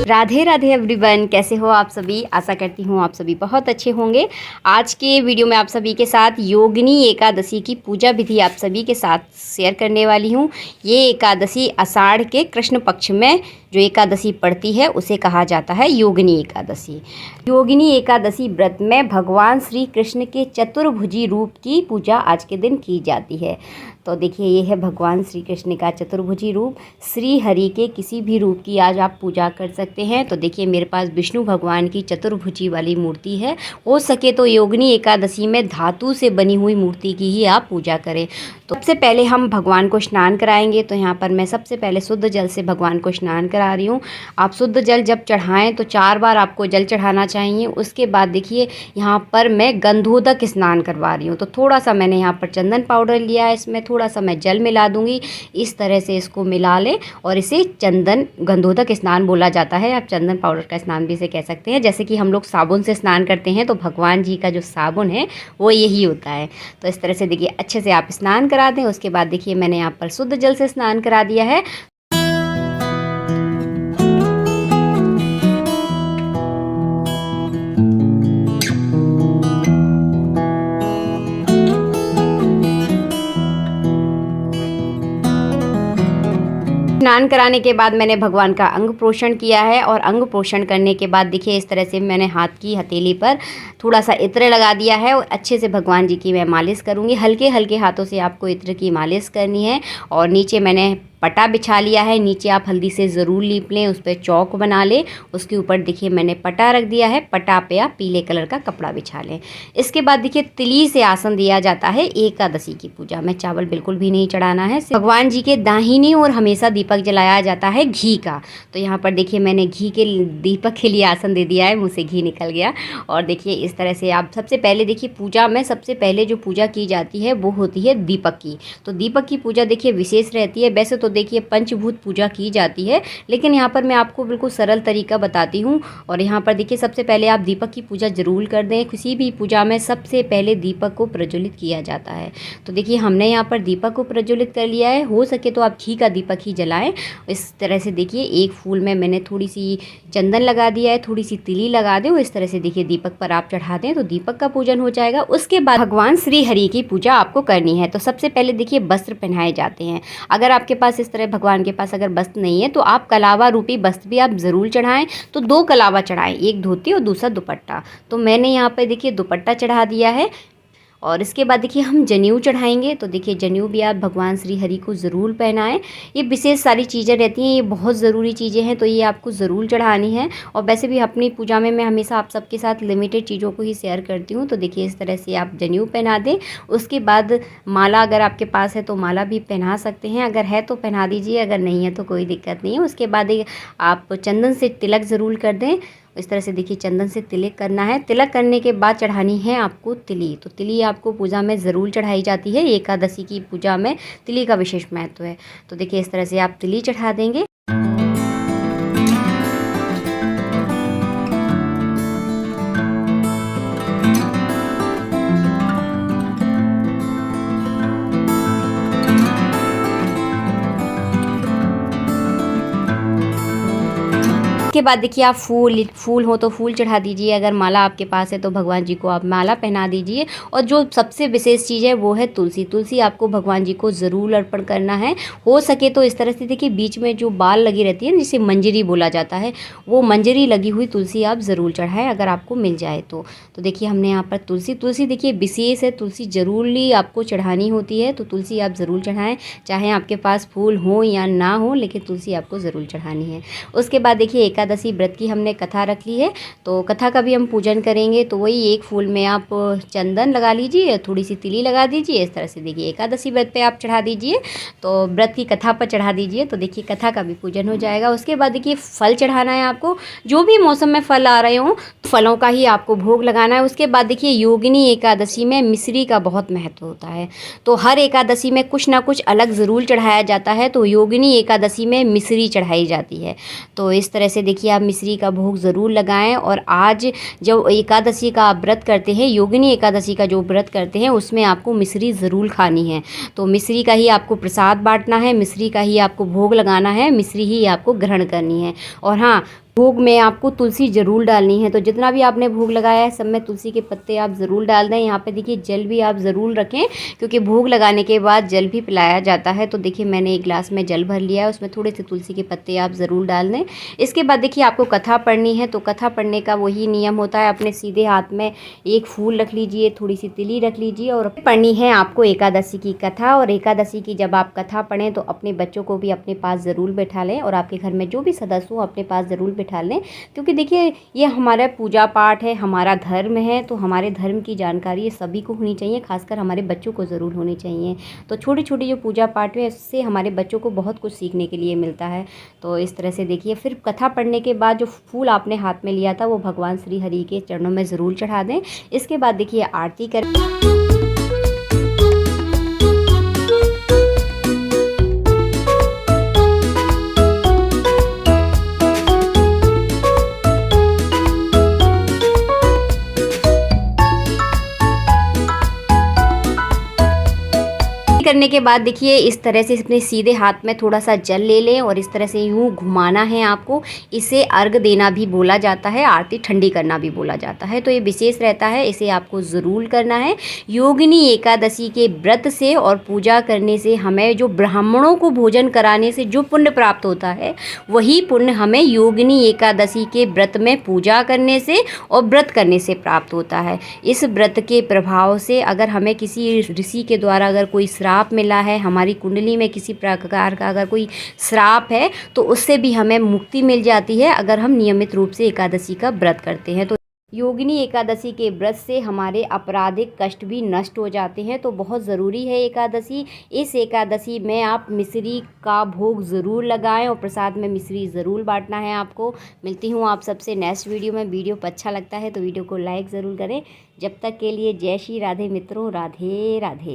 Radhe Radhe everyone, कैसे हो आप सभी। आशा करती हूँ आप सभी बहुत अच्छे होंगे। आज के वीडियो में आप सभी के साथ योगिनी एकादशी की पूजा विधि आप सभी के साथ शेयर करने वाली हूँ। ये एकादशी आषाढ़ के कृष्ण पक्ष में जो एकादशी पड़ती है उसे कहा जाता है योगिनी एकादशी। योगिनी एकादशी व्रत में भगवान श्री कृष्ण के चतुर्भुजी रूप की पूजा आज के दिन की जाती है। तो देखिए, ये है भगवान श्री कृष्ण का चतुर्भुजी रूप। श्री हरि के किसी भी रूप की आज आप पूजा कर सकते हैं। तो देखिए, मेरे पास विष्णु भगवान की चतुर्भुजी वाली मूर्ति है। हो सके तो योगिनी एकादशी में धातु से बनी हुई मूर्ति की ही आप पूजा करें। तो सबसे पहले हम भगवान को स्नान कराएंगे। तो यहाँ पर मैं सबसे पहले शुद्ध जल से भगवान को स्नान करा रही हूँ। आप शुद्ध जल जब चढ़ाएं तो 4 बार आपको जल चढ़ाना चाहिए। उसके बाद देखिए, यहाँ पर मैं गंधोदक स्नान करवा रही हूँ। तो थोड़ा सा मैंने यहाँ पर चंदन पाउडर लिया है, इसमें थोड़ा सा मैं जल मिला दूंगी। इस तरह से इसको मिला लें और इसे चंदन गंधोदक स्नान बोला जाता है। आप चंदन पाउडर का स्नान भी इसे कह सकते हैं। जैसे कि हम लोग साबुन से स्नान करते हैं तो भगवान जी का जो साबुन है वो यही होता है। तो इस तरह से देखिए अच्छे से आप स्नान करा दें। उसके बाद देखिए, मैंने यहाँ पर शुद्ध जल से स्नान करा दिया है। स्नान कराने के बाद मैंने भगवान का अंग प्रोक्षण किया है। और अंग प्रोक्षण करने के बाद देखिए, इस तरह से मैंने हाथ की हथेली पर थोड़ा सा इत्र लगा दिया है और अच्छे से भगवान जी की मैं मालिश करूँगी। हल्के हल्के हाथों से आपको इत्र की मालिश करनी है। और नीचे मैंने पटा बिछा लिया है। नीचे आप हल्दी से ज़रूर लीप लें, उस पर चौक बना लें। उसके ऊपर देखिए मैंने पटा रख दिया है। पटा पे आप पीले कलर का कपड़ा बिछा लें। इसके बाद देखिए, तिली से आसन दिया जाता है एकादशी की पूजा में। चावल बिल्कुल भी नहीं चढ़ाना है। भगवान जी के दाहिनी ओर हमेशा दीपक जलाया जाता है घी का। तो यहाँ पर देखिए, मैंने घी के दीपक के लिए आसन दे दिया है। मुँह से घी निकल गया। और देखिए, इस तरह से आप सबसे पहले देखिए, पूजा में सबसे पहले जो पूजा की जाती है वो होती है दीपक की। तो दीपक की पूजा देखिए विशेष रहती है। वैसे तो देखिए पंचभूत पूजा की जाती है, लेकिन यहाँ पर मैं आपको बिल्कुल सरल तरीका बताती हूँ। और यहाँ पर देखिए, सबसे पहले आप दीपक की पूजा जरूर कर दें। किसी भी पूजा में सबसे पहले दीपक को प्रज्वलित किया जाता है। तो देखिए, हमने यहाँ पर दीपक को प्रज्वलित कर लिया है। हो सके तो आप घी का दीपक ही जलाएं। इस तरह से देखिए, एक फूल में मैंने थोड़ी सी चंदन लगा दिया है, थोड़ी सी तिली लगा दें। इस तरह से देखिए, दीपक पर आप चढ़ा दें तो दीपक का पूजन हो जाएगा। उसके बाद भगवान श्री हरि की पूजा आपको करनी है। तो सबसे पहले देखिए, वस्त्र पहनाए जाते हैं। अगर आपके पास इस तरह भगवान के पास अगर वस्त्र नहीं है तो आप कलावा रूपी वस्त्र भी आप ज़रूर चढ़ाएं। तो 2 कलावा चढ़ाएं, एक धोती और दूसरा दुपट्टा। तो मैंने यहाँ पे देखिए दुपट्टा चढ़ा दिया है। और इसके बाद देखिए, हम जनेऊ चढ़ाएंगे। तो देखिए, जनेऊ भी आप भगवान श्री हरि को ज़रूर पहनाएं। ये विशेष सारी चीज़ें रहती हैं, ये बहुत ज़रूरी चीज़ें हैं, तो ये आपको ज़रूर चढ़ानी है। और वैसे भी अपनी पूजा में मैं हमेशा आप सबके साथ लिमिटेड चीज़ों को ही शेयर करती हूँ। तो देखिए, इस तरह से आप जनेऊ पहना दें। उसके बाद माला अगर आपके पास है तो माला भी पहना सकते हैं। अगर है तो पहना दीजिए, अगर नहीं है तो कोई दिक्कत नहीं है। उसके बाद आप चंदन से तिलक ज़रूर कर दें। इस तरह से देखिए, चंदन से तिलक करना है। तिलक करने के बाद चढ़ानी है आपको तिली। तो तिली आपको पूजा में ज़रूर चढ़ाई जाती है। एकादशी की पूजा में तिली का विशेष महत्व है। तो देखिए, इस तरह से आप तिली चढ़ा देंगे। के बाद देखिए, आप फूल हो तो फूल चढ़ा दीजिए। अगर माला आपके पास है तो भगवान जी को आप माला पहना दीजिए। और जो सबसे विशेष चीज़ है वो है तुलसी। तुलसी आपको भगवान जी को ज़रूर अर्पण करना है। हो सके तो इस तरह से देखिए, बीच में जो बाल लगी रहती है जिसे मंजरी बोला जाता है, वो मंजरी लगी हुई तुलसी आप ज़रूर चढ़ाएँ अगर आपको मिल जाए तो। देखिए, हमने यहाँ पर तुलसी देखिए विशेष है। तुलसी ज़रूरी आपको चढ़ानी होती है। तो तुलसी आप ज़रूर चढ़ाएँ, चाहे आपके पास फूल हो या ना हो, लेकिन तुलसी आपको ज़रूर चढ़ानी है। उसके बाद देखिए, एकादशी व्रत की हमने कथा रख ली है। तो कथा का भी हम पूजन करेंगे। तो वही एक फूल में आप चंदन लगा लीजिए, थोड़ी सी तिली लगा दीजिए। इस तरह से देखिए, एकादशी व्रत पे आप चढ़ा दीजिए। तो व्रत की कथा पर चढ़ा दीजिए। तो देखिए, कथा का भी पूजन हो जाएगा। उसके बाद देखिए, फल चढ़ाना है आपको। जो भी मौसम में फल आ रहे हों, फलों का ही आपको भोग लगाना है। उसके बाद देखिए, योगिनी एकादशी में मिश्री का बहुत महत्व होता है। तो हर एकादशी में कुछ ना कुछ अलग ज़रूर चढ़ाया जाता है। तो योगिनी एकादशी में मिश्री चढ़ाई जाती है। तो इस तरह से देखिए, आप मिश्री का भोग ज़रूर लगाएं। और आज जब एकादशी का आप व्रत करते हैं, योगिनी एकादशी का जो व्रत करते हैं, उसमें आपको मिश्री ज़रूर खानी है। तो मिश्री का ही आपको प्रसाद बांटना है, मिश्री का ही आपको भोग लगाना है, मिश्री ही आपको ग्रहण करनी है। और हाँ, भोग में आपको तुलसी ज़रूर डालनी है। तो जितना भी आपने भोग लगाया है सब में तुलसी के पत्ते आप ज़रूर डाल दें। यहाँ पे देखिए जल भी आप ज़रूर रखें, क्योंकि भोग लगाने के बाद जल भी पिलाया जाता है। तो देखिए मैंने एक गिलास में जल भर लिया है, उसमें थोड़े से तुलसी के पत्ते आप ज़रूर डाल दें। इसके बाद देखिए आपको कथा पढ़नी है। तो कथा पढ़ने का वही नियम होता है, अपने सीधे हाथ में एक फूल रख लीजिए, थोड़ी सी तिली रख लीजिए और पढ़नी है आपको एकादशी की कथा। और एकादशी की जब आप कथा पढ़ें तो अपने बच्चों को भी अपने पास ज़रूर बैठा लें और आपके घर में जो भी सदस्य हो अपने पास ज़रूर बैठा लें, क्योंकि देखिए ये हमारा पूजा पाठ है, हमारा धर्म है। तो हमारे धर्म की जानकारी सभी को होनी चाहिए, खासकर हमारे बच्चों को ज़रूर होनी चाहिए। तो छोटी छोटी जो पूजा पाठ है इससे हमारे बच्चों को बहुत कुछ सीखने के लिए मिलता है। तो इस तरह से देखिए फिर कथा पढ़ने के बाद जो फूल आपने हाथ में लिया था वो भगवान श्री हरि के चरणों में ज़रूर चढ़ा दें। इसके बाद देखिए आरती करें। करने के बाद देखिए इस तरह से अपने सीधे हाथ में थोड़ा सा जल ले लें और इस तरह से यूँ घुमाना है आपको। इसे अर्घ देना भी बोला जाता है, आरती ठंडी करना भी बोला जाता है। तो ये विशेष रहता है, इसे आपको ज़रूर करना है। योगिनी एकादशी के व्रत से और पूजा करने से हमें जो ब्राह्मणों को भोजन कराने से जो पुण्य प्राप्त होता है वही पुण्य हमें योगिनी एकादशी के व्रत में पूजा करने से और व्रत करने से प्राप्त होता है। इस व्रत के प्रभाव से अगर हमें किसी ऋषि के द्वारा अगर कोई श्राप मिला है, हमारी कुंडली में किसी प्रकार का अगर कोई श्राप है तो उससे भी हमें मुक्ति मिल जाती है अगर हम नियमित रूप से एकादशी का व्रत करते हैं। तो योगिनी एकादशी के व्रत से हमारे आपराधिक कष्ट भी नष्ट हो जाते हैं। तो बहुत ज़रूरी है एकादशी। इस एकादशी में आप मिश्री का भोग ज़रूर लगाएं और प्रसाद में मिश्री ज़रूर बांटना है आपको। मिलती हूँ आप सबसे नेक्स्ट वीडियो में। वीडियो को अच्छा लगता है तो वीडियो को लाइक ज़रूर करें। जब तक के लिए जय श्री राधे मित्रों, राधे राधे।